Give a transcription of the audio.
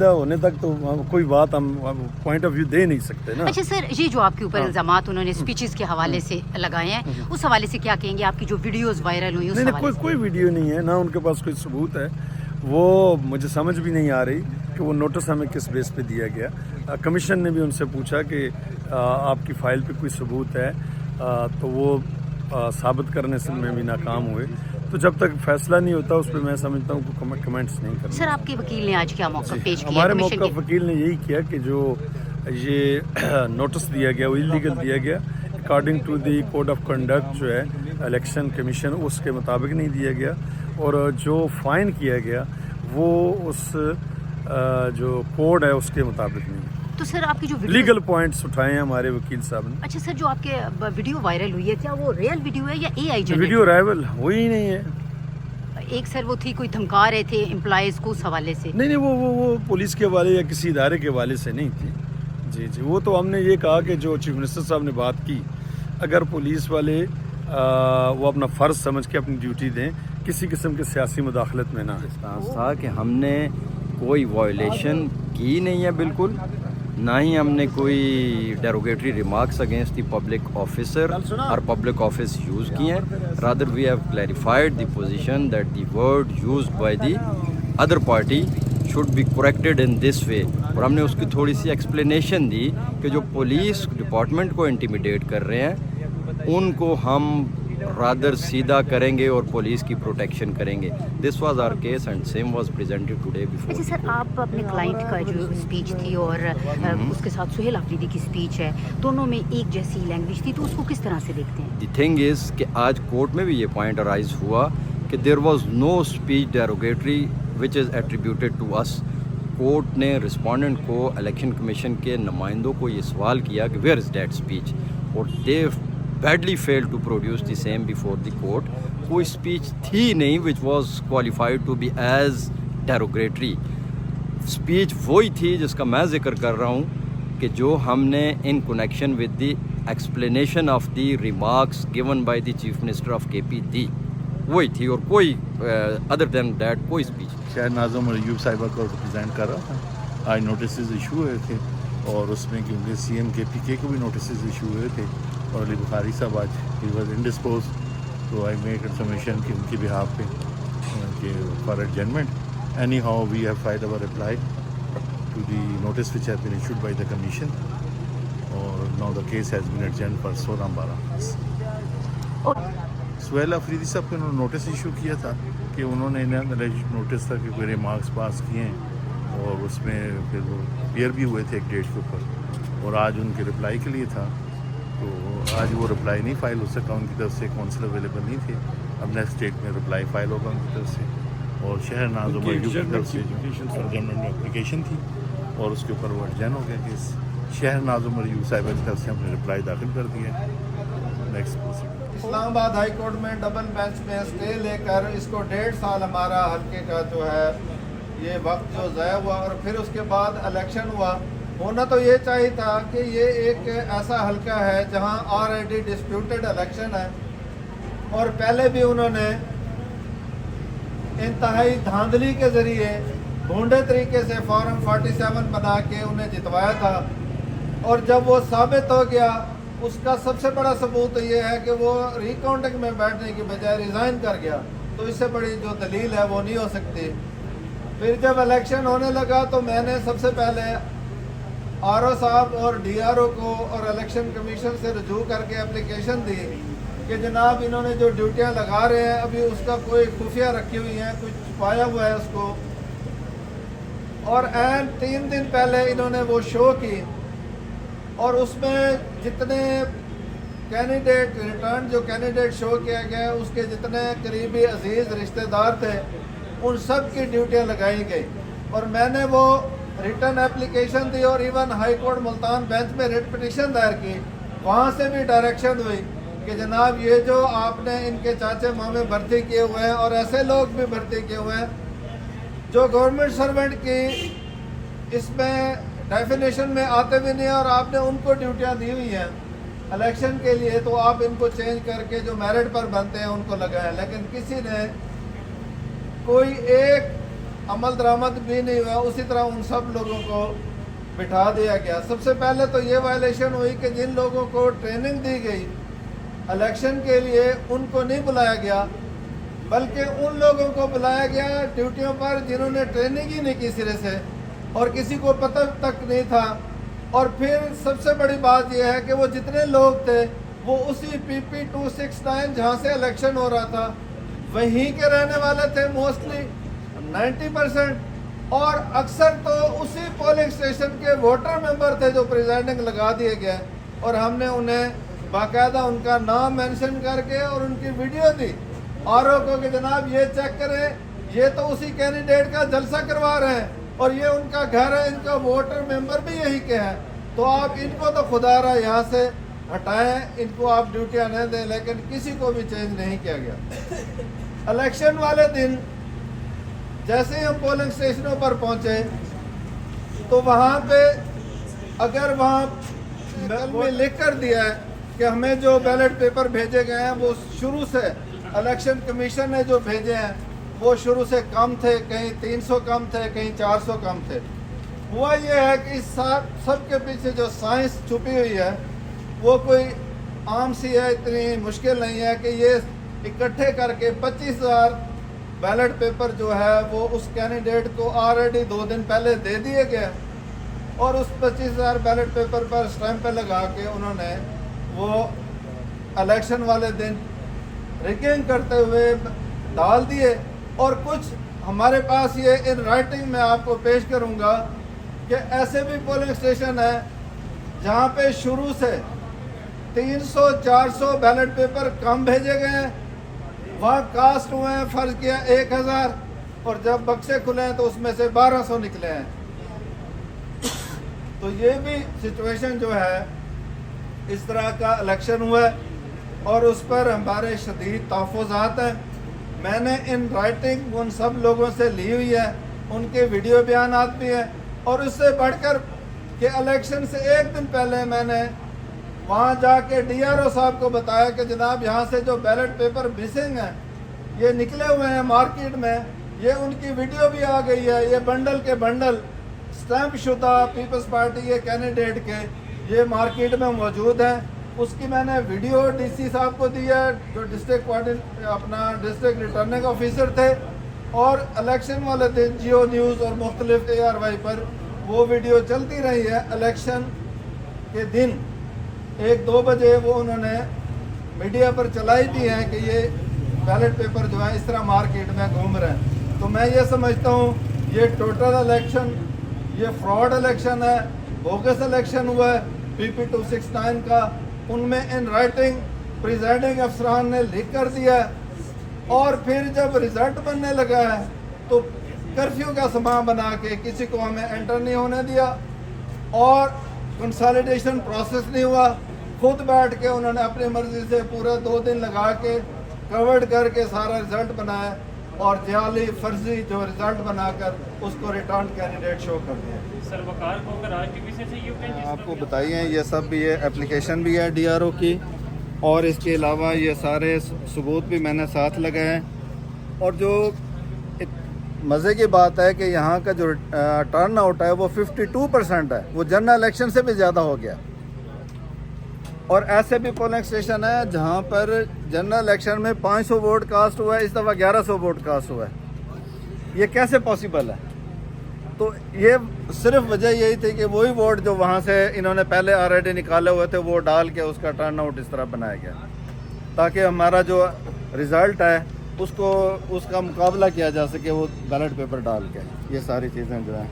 फैसला होने तक तो कोई बात हम पॉइंट ऑफ व्यू दे नहीं सकते ना. अच्छा सर, ये जो आपके ऊपर इल्जामात उन्होंने स्पीचेस के हवाले से लगाए हैं, उस हवाले से क्या कहेंगे? आपकी जो वीडियोस वायरल हुई उस नहीं हवाले कोई वीडियो नहीं है ना, उनके पास कोई सबूत है. वो मुझे समझ भी नहीं आ रही कि वो नोटिस हमें किस बेस पे दिया गया. कमीशन ने भी उनसे पूछा कि आपकी फ़ाइल पे कोई सबूत है, तो वो साबित करने से में भी नाकाम हुए. तो जब तक फैसला नहीं होता उस पर मैं समझता हूँ कि कमेंट्स नहीं करना. सर, आपके वकील ने आज क्या मौक़िफ़ पेश किया? हमारे मौक़िफ़ वकील ने यही किया कि जो ये नोटिस दिया गया वो इलीगल दिया गया, according to the code of conduct जो है इलेक्शन कमीशन, उसके मुताबिक नहीं दिया गया. और जो फ़ाइन किया गया वो उस जो कोड है उसके मुताबिक नहीं. तो सर, आपकी जो लीगल पॉइंट्स उठाए हैं हमारे वकील साहब ने. अच्छा सर, जो आपके वीडियो वायरल हुई है, क्या वो रियल वीडियो है या AI जनरेटेड? वीडियो राइवल हुई ही नहीं है. एक सर वो थी, कोई धमका रहे थे एम्प्लॉयज़ को उस हवाले से? नहीं वो पुलिस के हवाले या किसी इदारे के हवाले से नहीं थी. जी वो तो हमने ये कहा कि जो चीफ मिनिस्टर साहब ने बात की, अगर पुलिस वाले वो अपना फ़र्ज़ समझ के अपनी ड्यूटी दें, किसी किस्म के सियासी मुदाखलत में ना. था कि हमने कोई वायलेशन की नहीं है बिल्कुल, ना ही हमने कोई derogatory remarks against the public officer और पब्लिक ऑफिस यूज़ किए हैं. Rather we have clarified the position that the word used by the other party should be corrected in this way. और हमने उसकी थोड़ी सी एक्सप्लेनेशन दी कि जो पुलिस डिपार्टमेंट को इंटिमिडेट कर रहे हैं उनको हम रादर सीधा करेंगे और पुलिस की प्रोटेक्शन करेंगे. This was our case and same was presented today before. अच्छा सर, आप अपने क्लाइंट का जो स्पीच थी और उसके साथ सुहेल आफरीदी की स्पीच है, दोनों में एक जैसी लैंग्वेज थी, तो उसको किस तरह से देखते हैं? द थिंग इज़ कि आज कोर्ट में भी ये पॉइंट अराइज हुआ कि there was no speech derogatory which is attributed to us. Court ने रिस्पोंडेंट को इलेक्शन कमीशन के नुमाइंदों को ये सवाल किया कि वेयर इज़ दैट स्पीच, और दे badly failed to produce the same before the court. कोई स्पीच थी नहीं which was qualified to be as derogatory. Speech वही थी जिसका मैं जिक्र कर रहा हूँ कि जो हमने in connection with the explanation of the remarks given by the Chief Minister of KP दी, वही थी. और कोई other than that कोई स्पीच. शायद नाज़िम और अयूब साहिबा को रिप्रेजेंट कर रहा था. आज नोटिस इशू हुए थे और उसमें क्योंकि CM KPK को भी नोटिस इशू हुए थे और अली बुखारी साहब आज ही वॉज इंडिस्पोज, तो आई मेक इन्फॉर्मेशन कि उनकी बिहाफ पे कि for adjournment. Anyhow we have filed our reply to the notice which have been issued by the commission, और now the case has been adjourned for 16/12. Suhail Afridi साहब को उन्होंने notice issue किया था कि उन्होंने नोटिस था कि कोई रिमार्क्स पास किए हैं, और उसमें फिर वो पेयर भी हुए थे एक डेट के ऊपर, और आज उनके रिप्लाई के लिए था. तो आज वो रिप्लाई नहीं फाइल हो सका, उनकी तरफ से काउंसिल अवेलेबल नहीं थे. अब नेक्स्ट डेट में रिप्लाई फाइल होगा उनकी तरफ से, और शहर नाज़िम की तरफ से एडजर्नमेंट में एप्लीकेशन थी और उसके ऊपर वो एडजर्न हो गया केस. शहर नाज़िम और यूब साहिबा की तरफ से हमने रिप्लाई दाखिल कर दिया. Next proceeding. Islamabad high court में डबल बेंच में स्टे लेकर इसको 1.5 साल हमारा हल्के का जो है ये वक्त जो ज़ाया हुआ, और फिर उसके बाद इलेक्शन हुआ. होना तो ये चाहिए था कि ये एक ऐसा हल्का है जहां ऑलरेडी डिस्प्यूटेड इलेक्शन है, और पहले भी उन्होंने इंतहाई धांधली के ज़रिए भोंडे तरीके से फॉर्म 47 बना के उन्हें जितवाया था. और जब वो साबित हो गया, उसका सबसे बड़ा सबूत ये है कि वो रिकाउंटिंग में बैठने की बजाय रिज़ाइन कर गया. तो इससे बड़ी जो दलील है वो नहीं हो सकती. फिर जब इलेक्शन होने लगा तो मैंने सबसे पहले RO साहब और DRO को और इलेक्शन कमीशन से रजू करके एप्लीकेशन दी कि जनाब इन्होंने जो ड्यूटियां लगा रहे हैं अभी उसका कोई खुफिया रखी हुई हैं, कुछ छुपाया हुआ है उसको. और 3 दिन पहले इन्होंने वो शो की, और उसमें जितने कैंडिडेट रिटर्न जो कैंडिडेट शो किया गया उसके जितने करीबी अजीज़ रिश्तेदार थे उन सब की ड्यूटियाँ लगाई गई. और मैंने वो रिटर्न एप्लीकेशन दी और even high court Multan bench में रिट पिटीशन दायर की. वहाँ से भी डायरेक्शन हुई कि जनाब ये जो आपने इनके चाचे मामे भर्ती किए हुए हैं और ऐसे लोग भी भर्ती किए हुए हैं जो गवर्नमेंट सर्वेंट की इसमें डेफिनेशन में आते भी नहीं, और आपने उनको ड्यूटियाँ दी हुई हैं इलेक्शन के लिए, तो आप इनको चेंज करके जो मेरिट पर बनते हैं उनको लगाएं. लेकिन किसी ने कोई एक अमल दरामद भी नहीं हुआ, उसी तरह उन सब लोगों को बिठा दिया गया। सबसे पहले तो ये वायलेशन हुई कि जिन लोगों को ट्रेनिंग दी गई इलेक्शन के लिए उनको नहीं बुलाया गया, बल्कि उन लोगों को बुलाया गया ड्यूटियों पर जिन्होंने ट्रेनिंग ही नहीं की सिरे से और किसी को पता तक नहीं था। और फिर सबसे बड़ी बात यह है कि वो जितने लोग थे वो उसी PP 269 जहाँ से इलेक्शन हो रहा था वहीं के रहने वाले थे, मोस्टली 90%, और अक्सर तो उसी पोलिंग स्टेशन के वोटर मेंबर थे जो प्रिजाइडिंग लगा दिए गए। और हमने उन्हें बाकायदा उनका नाम मेंशन करके और उनकी वीडियो दी RO को कि जनाब ये चेक करें, ये तो उसी कैंडिडेट का जलसा करवा रहे हैं और ये उनका घर है, इनका वोटर मेंबर भी यही के हैं, तो आप इनको तो खुदारा यहाँ से हटाएं, इनको आप ड्यूटियाँ न दें। लेकिन किसी को भी चेंज नहीं किया गया। इलेक्शन वाले दिन जैसे ही हम पोलिंग स्टेशनों पर पहुंचे तो वहाँ पे अगर वहाँ में लिख कर दिया है कि हमें जो बैलेट पेपर भेजे गए हैं वो शुरू से इलेक्शन कमीशन ने जो भेजे हैं वो शुरू से कम थे, कहीं 300 कम थे, कहीं 400 कम थे। हुआ ये है कि इस सब के पीछे जो साइंस छुपी हुई है वो कोई आम सी है, इतनी मुश्किल नहीं है कि ये इकट्ठे करके 25,000 बैलेट पेपर जो है वो उस कैंडिडेट को ऑलरेडी 2 दिन पहले दे दिए गए और उस 25,000 बैलेट पेपर पर स्टैंप लगा के उन्होंने वो इलेक्शन वाले दिन रिगिंग करते हुए डाल दिए। और कुछ हमारे पास ये इन राइटिंग में आपको पेश करूंगा कि ऐसे भी पोलिंग स्टेशन है जहां पे शुरू से 300-400 बैलेट पेपर कम भेजे गए हैं, वहाँ कास्ट हुए हैं फर्ज किया 1000 और जब बक्से खुले हैं तो उसमें से 1200 निकले हैं। तो ये भी सिचुएशन जो है इस तरह का इलेक्शन हुआ है और उस पर हमारे शदीद तहफ़्फ़ुज़ात हैं। मैंने इन राइटिंग उन सब लोगों से ली हुई है, उनके वीडियो बयानात भी हैं। और उससे बढ़कर कि इलेक्शन से एक दिन पहले मैंने वहाँ जाके DRO साहब को बताया कि जनाब यहाँ से जो बैलेट पेपर मिसिंग हैं ये निकले हुए हैं मार्केट में, ये उनकी वीडियो भी आ गई है, ये बंडल के बंडल स्टैंप शुदा पीपल्स पार्टी के कैंडिडेट के ये मार्केट में मौजूद हैं। उसकी मैंने वीडियो DC साहब को दी है जो डिस्ट्रिक्ट रिटर्निंग ऑफिसर थे, और इलेक्शन वाले दिन जियो न्यूज़ और मुख्तलिफ ARY पर वो वीडियो चलती रही है। इलेक्शन के दिन 1-2 बजे वो उन्होंने मीडिया पर चलाई भी हैं कि ये बैलेट पेपर जो है इस तरह मार्केट में घूम रहे हैं। तो मैं ये समझता हूँ ये टोटल इलेक्शन, ये फ्रॉड इलेक्शन है, बोगस इलेक्शन हुआ है PP 269 का। उनमें इन राइटिंग प्रिजाइडिंग अफसरान ने लिख कर दिया है और फिर जब रिजल्ट बनने लगा है तो कर्फ्यू का समा बना के किसी को हमें एंटर नहीं होने दिया और कंसोलिडेशन प्रोसेस नहीं हुआ। खुद बैठ के उन्होंने अपनी मर्जी से पूरे 2 दिन लगा के कवर्ड करके सारा रिजल्ट बनाया और जाली फर्जी जो रिजल्ट बनाकर उसको रिटर्न कैंडिडेट शो कर दिया। सर वकार को अगर आज की से आपको बताइए ये सब भी ये एप्लीकेशन भी है DRO की और इसके अलावा ये सारे सबूत भी मैंने साथ लगाए हैं। और जो मज़े की बात है कि यहाँ का जो टर्न आउट है वो 52% है, वो जनरल इलेक्शन से भी ज़्यादा हो गया। और ऐसे भी पोलिंग स्टेशन है जहाँ पर जनरल इलेक्शन में 500 वोट कास्ट हुआ है, इस दफ़ा 1100 वोट कास्ट हुआ है। ये कैसे पॉसिबल है? तो ये सिर्फ वजह यही थी कि वही वोट जो वहाँ से इन्होंने पहले ऑलरेडी निकाले हुए थे वो डाल के उसका टर्न आउट इस तरह बनाया गया ताकि हमारा जो रिज़ल्ट है उसका मुकाबला किया जा सके वो बैलेट पेपर डाल के। ये सारी चीज़ें जो हैं